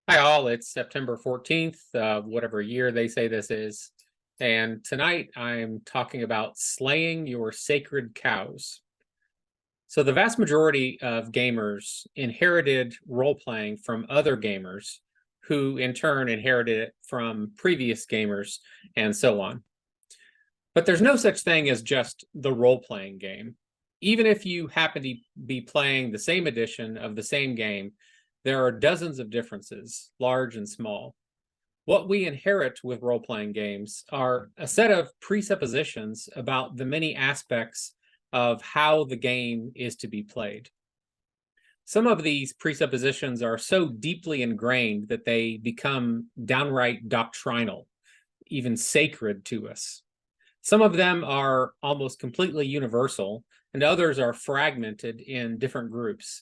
Hi, all. It's September 14th, whatever year they say this is. And tonight I'm talking about slaying your sacred cows. So, the vast majority of gamers inherited role playing from other gamers, who in turn inherited it from previous gamers, and so on. But there's no such thing as just the role playing game. Even if you happen to be playing the same edition of the same game, there are dozens of differences, large and small. What we inherit with role playing games are a set of presuppositions about the many aspects of how the game is to be played. Some of these presuppositions are so deeply ingrained that they become downright doctrinal, even sacred to us. Some of them are almost completely universal, and others are fragmented in different groups,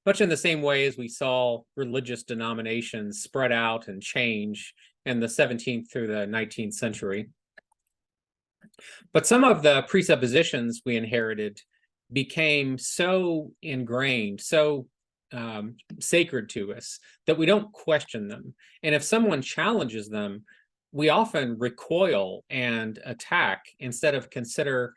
much in the same way as we saw religious denominations spread out and change in the 17th through the 19th century. But some of the presuppositions we inherited became so ingrained, so sacred to us, that we don't question them. And if someone challenges them, we often recoil and attack instead of consider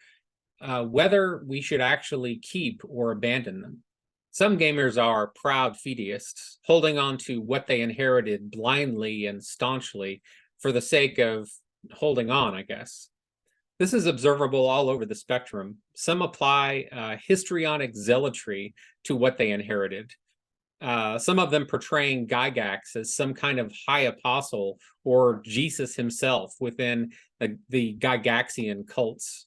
whether we should actually keep or abandon them. Some gamers are proud fideists, holding on to what they inherited blindly and staunchly for the sake of holding on, I guess. This is observable all over the spectrum. Some apply histrionic zealotry to what they inherited. Some of them portraying Gygax as some kind of high apostle or Jesus himself within the Gygaxian cults.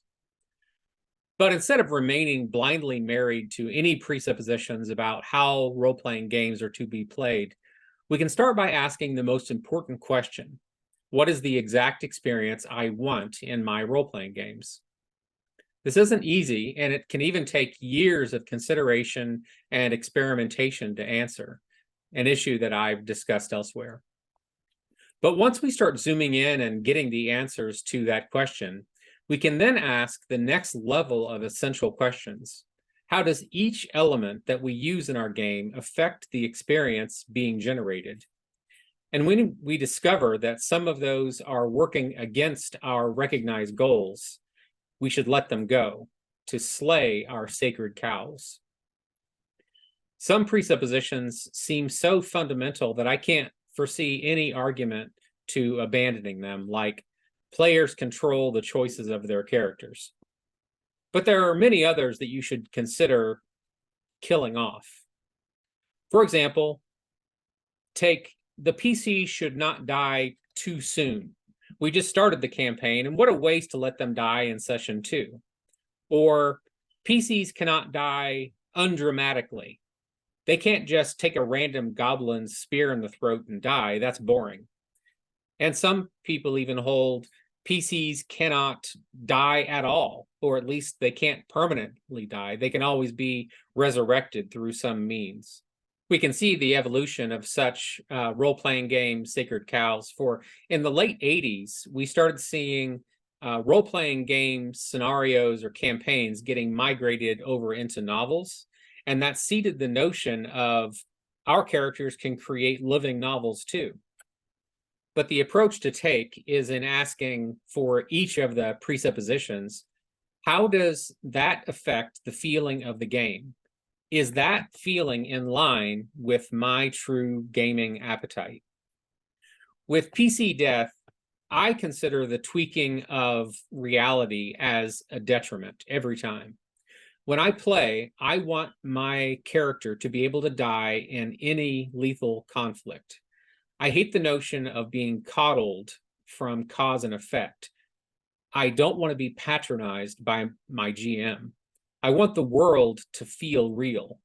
But instead of remaining blindly married to any presuppositions about how role-playing games are to be played, we can start by asking the most important question: what is the exact experience I want in my role-playing games? This isn't easy, and it can even take years of consideration and experimentation to answer, an issue that I've discussed elsewhere. But once we start zooming in and getting the answers to that question, we can then ask the next level of essential questions. How does each element that we use in our game affect the experience being generated? And when we discover that some of those are working against our recognized goals, we should let them go, to slay our sacred cows. Some presuppositions seem so fundamental that I can't foresee any argument to abandoning them, like players control the choices of their characters. But there are many others that you should consider killing off. For example, take the PC should not die too soon. We just started the campaign, and what a waste to let them die in session 2. Or PCs cannot die undramatically. They can't just take a random goblin spear in the throat and die. That's boring. And some people even hold PCs cannot die at all, or at least they can't permanently die. They can always be resurrected through some means. We can see the evolution of such role-playing games, Sacred Cows, for in the late 80s, we started seeing role-playing game scenarios or campaigns getting migrated over into novels, and that seeded the notion of our characters can create living novels too. But the approach to take is in asking for each of the presuppositions, how does that affect the feeling of the game? Is that feeling in line with my true gaming appetite? With PC death, I consider the tweaking of reality as a detriment every time. When I play, I want my character to be able to die in any lethal conflict. I hate the notion of being coddled from cause and effect. I don't want to be patronized by my GM. I want the world to feel real.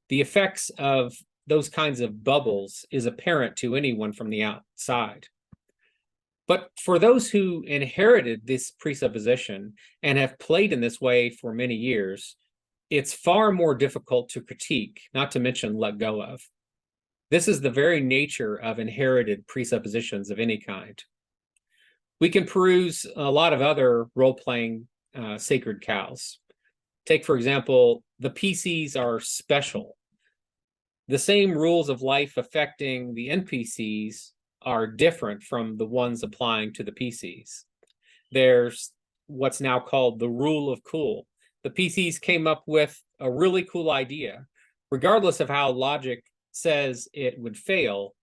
The effects of those kinds of bubbles is apparent to anyone from the outside. But for those who inherited this presupposition and have played in this way for many years, it's far more difficult to critique, not to mention let go of. This is the very nature of inherited presuppositions of any kind. We can peruse a lot of other role-playing sacred cows. Take, for example, the PCs are special. The same rules of life affecting the NPCs are different from the ones applying to the PCs. There's what's now called the rule of cool. The PCs came up with a really cool idea. Regardless of how logic says it would fail,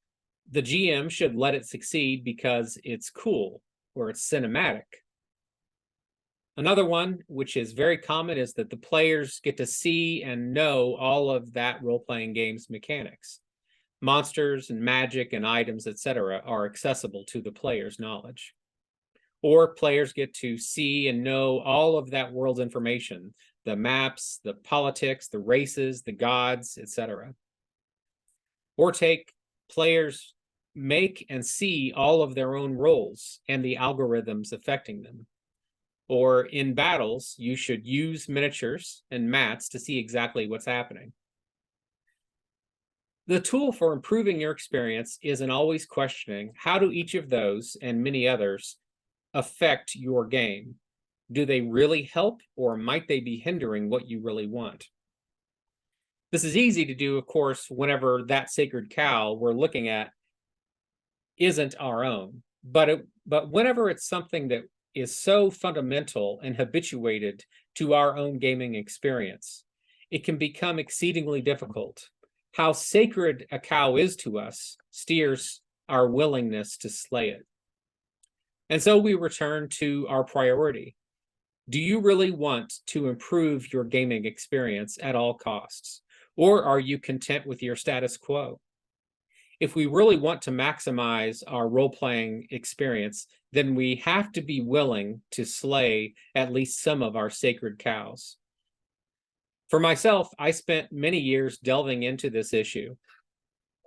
the GM should let it succeed because it's cool or it's cinematic. Another one, which is very common, is that the players get to see and know all of that role-playing game's mechanics. Monsters and magic and items, etc., are accessible to the player's knowledge. Or players get to see and know all of that world's information, the maps, the politics, the races, the gods, etc. Or take players make and see all of their own roles and the algorithms affecting them. Or in battles, you should use miniatures and mats to see exactly what's happening. The tool for improving your experience is in always questioning how do each of those and many others affect your game? Do they really help, or might they be hindering what you really want? This is easy to do, of course, whenever that sacred cow we're looking at isn't our own. But whenever it's something that is so fundamental and habituated to our own gaming experience, it can become exceedingly difficult. How sacred a cow is to us steers our willingness to slay it. And so we return to our priority. Do you really want to improve your gaming experience at all costs? Or are you content with your status quo? If we really want to maximize our role-playing experience, then we have to be willing to slay at least some of our sacred cows. For myself, I spent many years delving into this issue.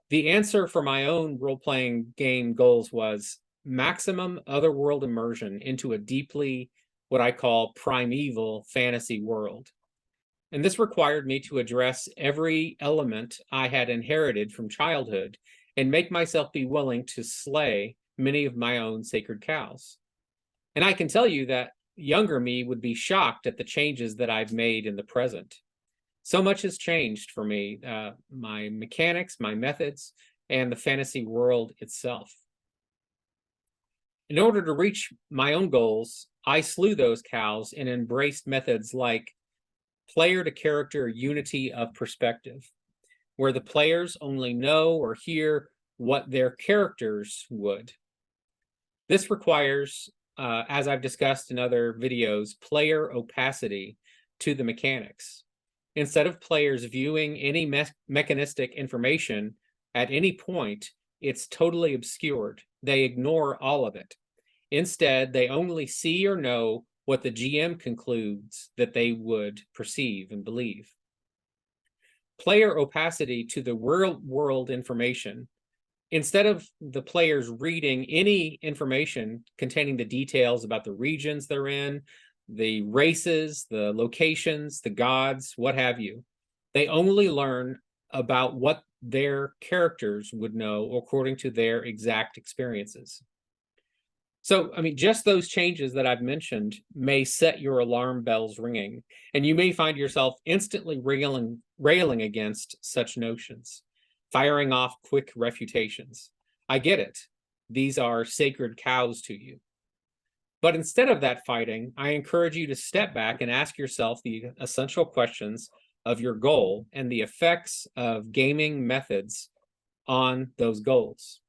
The answer for my own role-playing game goals was maximum otherworld immersion into a deeply, what I call, primeval fantasy world. And this required me to address every element I had inherited from childhood and make myself be willing to slay many of my own sacred cows. And I can tell you that younger me would be shocked at the changes that I've made in the present. So much has changed for me, my mechanics, my methods, and the fantasy world itself. In order to reach my own goals, I slew those cows and embraced methods like player-to-character unity of perspective, where the players only know or hear what their characters would. This requires, as I've discussed in other videos, player opacity to the mechanics. Instead of players viewing any mechanistic information at any point, it's totally obscured. They ignore all of it. Instead, they only see or know what the GM concludes that they would perceive and believe. Player opacity to the world information. Instead of the players reading any information containing the details about the regions they're in, the races, the locations, the gods, what have you, they only learn about what their characters would know according to their exact experiences. So, I mean, just those changes that I've mentioned may set your alarm bells ringing, and you may find yourself instantly railing against such notions, firing off quick refutations. I get it. These are sacred cows to you. But instead of that fighting, I encourage you to step back and ask yourself the essential questions of your goal and the effects of gaming methods on those goals.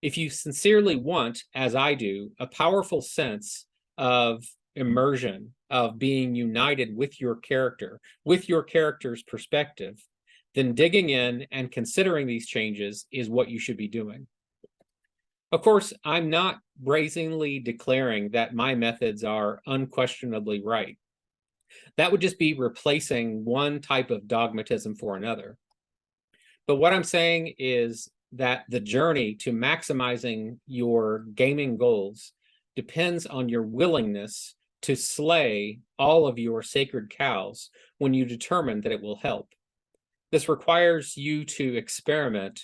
If you sincerely want, as I do, a powerful sense of immersion, of being united with your character, with your character's perspective, then digging in and considering these changes is what you should be doing. Of course, I'm not brazenly declaring that my methods are unquestionably right. That would just be replacing one type of dogmatism for another. But what I'm saying is that the journey to maximizing your gaming goals depends on your willingness to slay all of your sacred cows when you determine that it will help. This requires you to experiment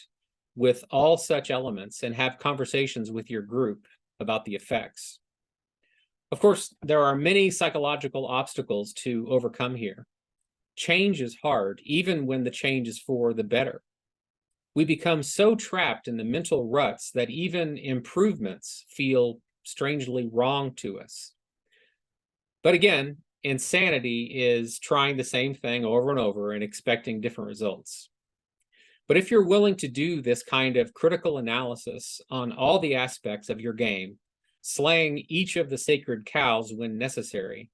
with all such elements and have conversations with your group about the effects. Of course, there are many psychological obstacles to overcome here. Change is hard, even when the change is for the better. We become so trapped in the mental ruts that even improvements feel strangely wrong to us. But again, insanity is trying the same thing over and over and expecting different results. But if you're willing to do this kind of critical analysis on all the aspects of your game, slaying each of the sacred cows when necessary,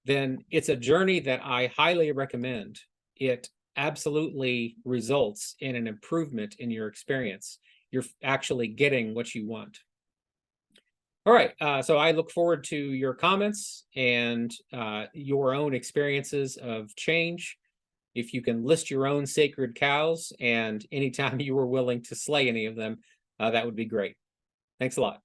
then it's a journey that I highly recommend. It absolutely results in an improvement in your experience. You're actually getting what you want. All right, so I look forward to your comments and your own experiences of change. If you can list your own sacred cows and anytime you were willing to slay any of them, that would be great. Thanks a lot.